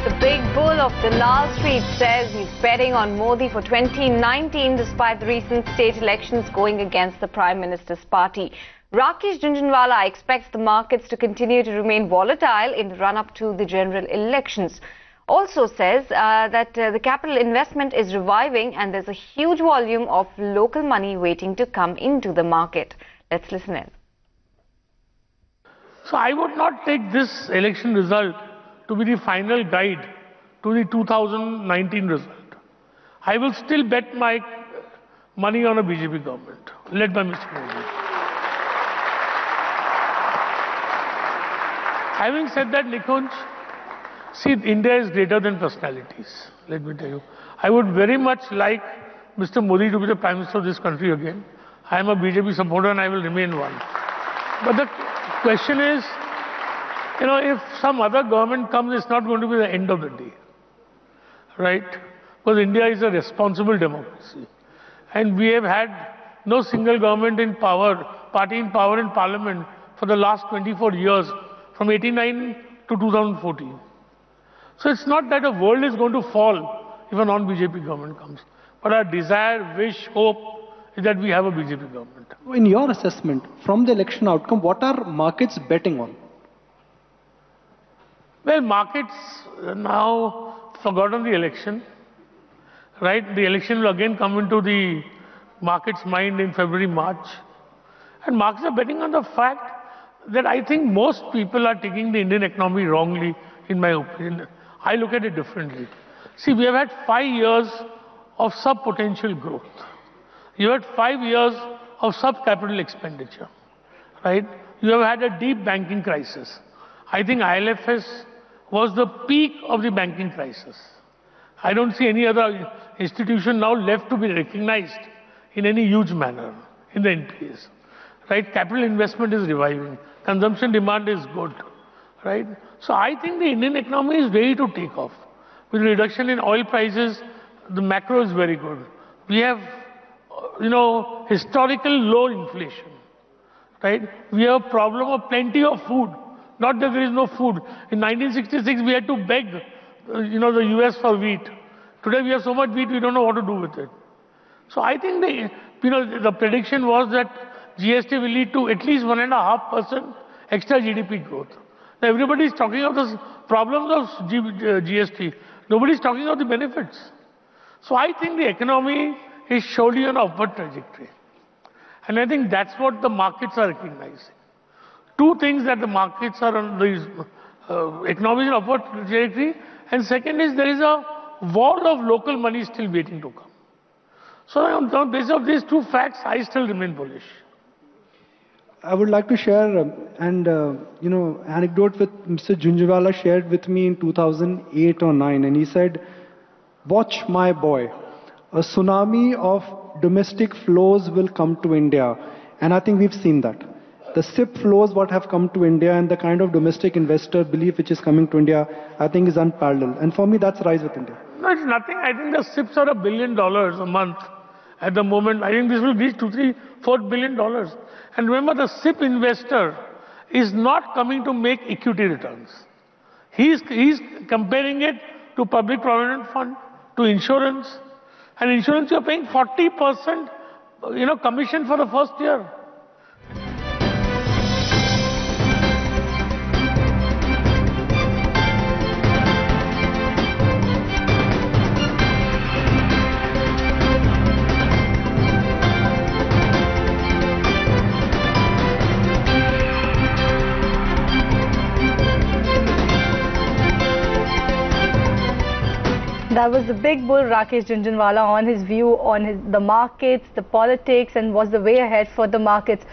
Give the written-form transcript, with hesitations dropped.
The big bull of the Lal Street says he's betting on Modi for 2019 despite the recent state elections going against the Prime Minister's party. Rakesh Jhunjhunwala expects the markets to continue to remain volatile in the run-up to the general elections. Also says that the capital investment is reviving and there's a huge volume of local money waiting to come into the market. Let's listen in. So I would not take this election result to be the final guide to the 2019 result. I will still bet my money on a BJP government, led by Mr. Modi. Having said that, Nikunj, see, India is greater than personalities, let me tell you. I would very much like Mr. Modi to be the Prime Minister of this country again. I am a BJP supporter and I will remain one. But the question is, if some other government comes, it's not going to be the end of the day, right? Because India is a responsible democracy. And we have had no single government in power, party in power in parliament for the last 24 years, from 89 to 2014. So it's not that the world is going to fall if a non-BJP government comes. But our desire, wish, hope is that we have a BJP government. In your assessment, from the election outcome, what are markets betting on? Well, markets now forgotten the election, right? The election will again come into the market's mind in February, March. And markets are betting on the fact that I think most people are taking the Indian economy wrongly, in my opinion. I look at it differently. See, we have had 5 years of sub-potential growth. You had 5 years of sub-capital expenditure, right? You have had a deep banking crisis. I think ILFS was the peak of the banking crisis. I don't see any other institution now left to be recognized in any huge manner in the NPAs, right? Capital investment is reviving. Consumption demand is good, right? So I think the Indian economy is ready to take off. With reduction in oil prices, the macro is very good. We have, historical low inflation, right? We have a problem of plenty of food. Not that there is no food. In 1966, we had to beg, the US for wheat. Today we have so much wheat, we don't know what to do with it. So I think the prediction was that GST will lead to at least 1.5% extra GDP growth. Now everybody is talking of the problems of GST. Nobody is talking of the benefits. So I think the economy is surely on an upward trajectory. And I think that's what the markets are recognizing. Two things that the markets are on the economy is on upward trajectory, and second is there is a wall of local money still waiting to come. So on the basis of these two facts, I still remain bullish. I would like to share anecdote with Mr. Jhunjhunwala shared with me in 2008 or 9, and he said, "Watch my boy, a tsunami of domestic flows will come to India," and I think we've seen that. The SIP flows what have come to India and the kind of domestic investor belief which is coming to India, I think is unparalleled. And for me, that's rise with India. No, it's nothing. I think the SIPs are $1 billion a month at the moment. I think this will reach $2, $3, $4 billion. And remember, the SIP investor is not coming to make equity returns. He's comparing it to public provident fund, to insurance. And insurance, you're paying 40%, commission for the first year. That was the big bull Rakesh Jhunjhunwala on his view on the markets, the politics, and what's the way ahead for the markets.